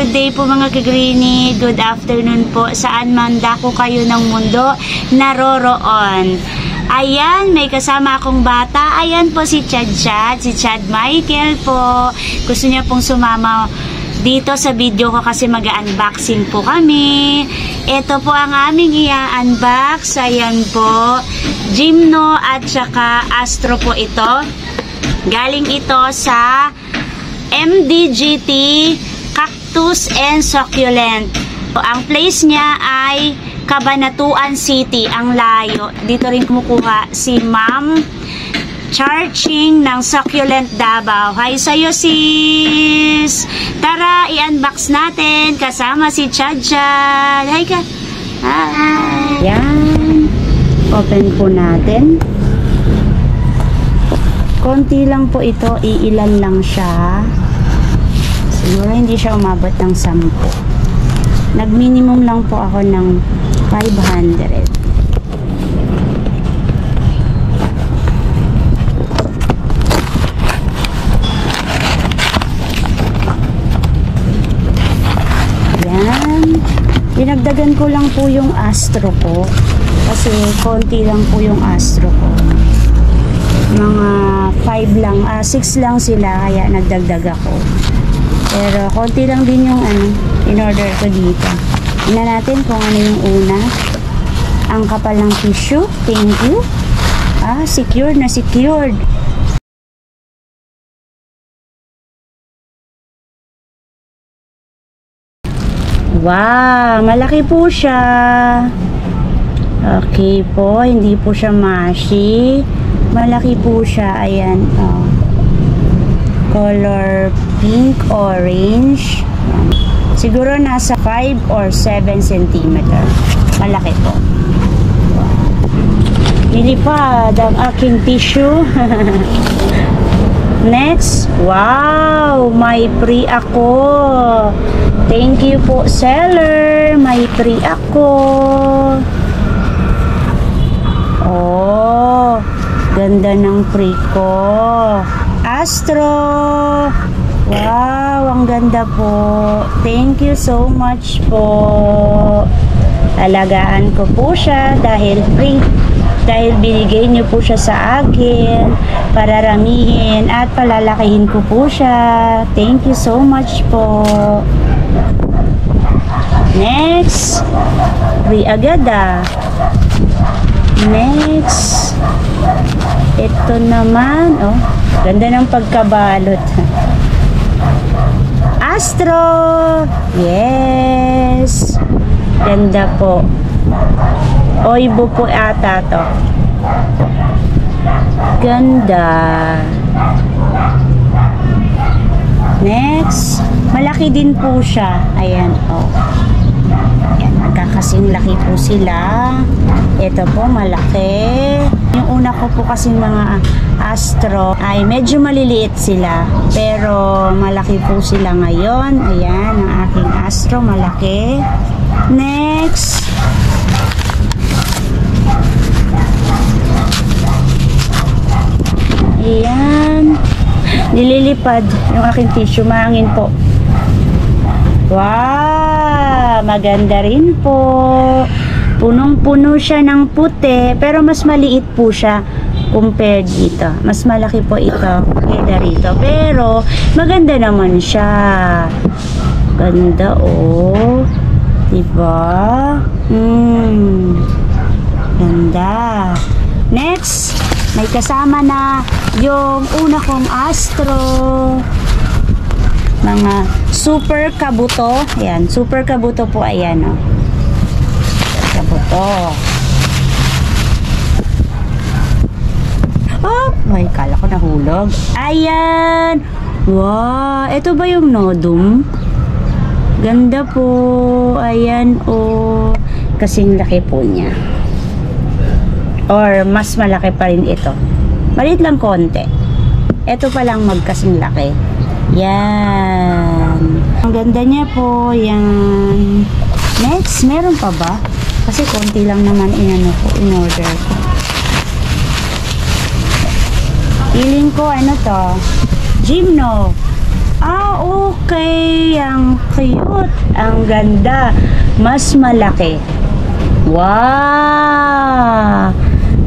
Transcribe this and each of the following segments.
good day po mga ka-greenie. Good afternoon po saan man dako kayo ng mundo naroroon. Ayan, may kasama akong bata. Ayan po si Chad, si Chad Michael po. Gusto niya pong sumama dito sa video ko kasi mag-unboxing po kami. Ito po ang aming i-unbox. Ayan po, Gymno at saka Astro po ito. Galing ito sa MDGT Cactus and Succulent. Ang place niya ay Cabanatuan City, ang layo. Dito rin kumukuha si Ma'am Charching ng Succulent Davao. Hi sa'yo sis! Tara, i-unbox natin kasama si Chadjad. Hi ka! Hi! Yan. Open po natin. Konti lang po ito, iilan lang siya. Siguro hindi siya umabot ng 10. Nag-minimum lang po ako ng 500. Yan. Dinagdagan ko lang po yung Astro ko. Kasi konti lang po yung Astro ko. Mga 5 lang, 6 lang sila, kaya nagdagdag ako. Pero konti lang din yung in-order ko dito. Tingnan natin kung ano yung una. Ang kapal ng tissue. Thank you. Secured na secured. Wow, malaki po siya. Okay po, hindi po siya mashi. Malaki po siya. Ayan, color pink, orange. Ayan. Siguro nasa 5 or 7 cm. Malaki po. Nilipad ang aking tissue. Next. Wow! May free ako. Thank you po, seller. May free ako. Oh, ganda ng free ko. Astro. Wow, ang ganda po. Thank you so much po. Alagaan ko po siya dahil free. Dahil binigay niyo po siya sa akin para ramihin at palalakihin ko po siya. Thank you so much po. Next. Free agad Next. Ito naman, ganda ng pagkabalot. Astro. Yes. Ganda po. Oibo po ata to. Ganda. Next. Malaki din po siya. Ayan, Ayan, magkakasing laki po sila. Ito po, malaki. Yung una ko po kasing mga Astro ay medyo maliliit sila. Pero malaki po sila ngayon. Ayan, ang aking Astro, malaki. Next. Ayan. Nililipad yung aking tissue. Mahangin po. Wow! Maganda rin po. Punong-puno siya ng puti, pero mas maliit po siya compared dito. Mas malaki po ito kaysa rito. Pero maganda naman siya. Ganda diba? Ganda. Next, may kasama na yung una kong Astro. Mga super kabuto. Ayan, super kabuto po. Ayan, kabuto. Ay, kala ko nahulog. Ayan. Wow, ito ba yung nodum? Ganda po. Ayan, kasing laki po niya. Or mas malaki pa rin ito. Maliit lang konti. Ito pa lang magkasing laki. Yan. Ang ganda niya po. Yan. Next, meron pa ba? Kasi konti lang naman in-order ko. Feeling ko, Gymno. Okay. Ang cute. Ang ganda. Mas malaki. Wow!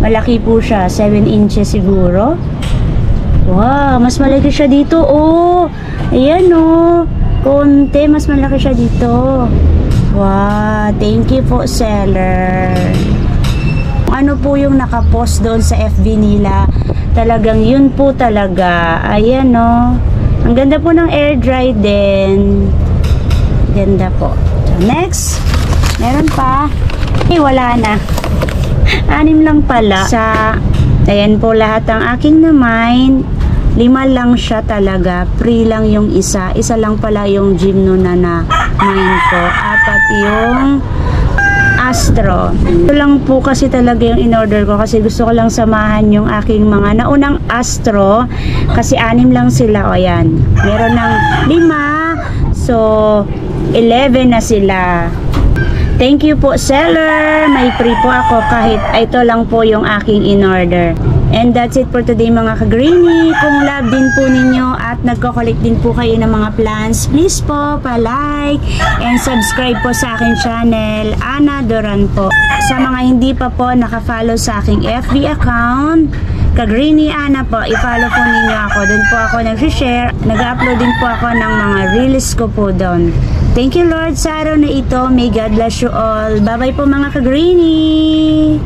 Malaki po siya. 7 inches siguro. Wow! Mas malaki siya dito. Oh! Ayan oh. Konti. Mas malaki siya dito. Wow! Thank you po, seller. Ano po yung nakapost doon sa FB nila? Talagang yun po talaga. Ayan oh. Ang ganda po ng air dry din. Ganda po. So, next. Meron pa. Wala na. 6 lang pala. Ayan po lahat ang aking naman. 5 lang siya talaga. Free lang yung isa. Isa lang pala yung Gymno na mine ko. 4 yung Astro. Ito lang po kasi talaga yung in-order ko kasi gusto ko lang samahan yung aking mga naunang Astro kasi 6 lang sila. O yan. Meron ng 5. So, 11 na sila. Thank you po, seller. May free po ako kahit ito lang po yung aking in-order. And that's it for today mga ka-greenie. Kung love din po ninyo at nagko-collect din po kayo ng mga plants, please po pa-like and subscribe po sa aking channel, Ana Doran po. Sa mga hindi pa po naka-follow sa aking FB account, ka-greenie Ana po, i-follow po ninyo ako. Doon po ako nag-share. Nag-upload din po ako ng mga reels ko po doon. Thank you Lord sa araw na ito. May God bless you all. Bye bye po mga ka-greenie.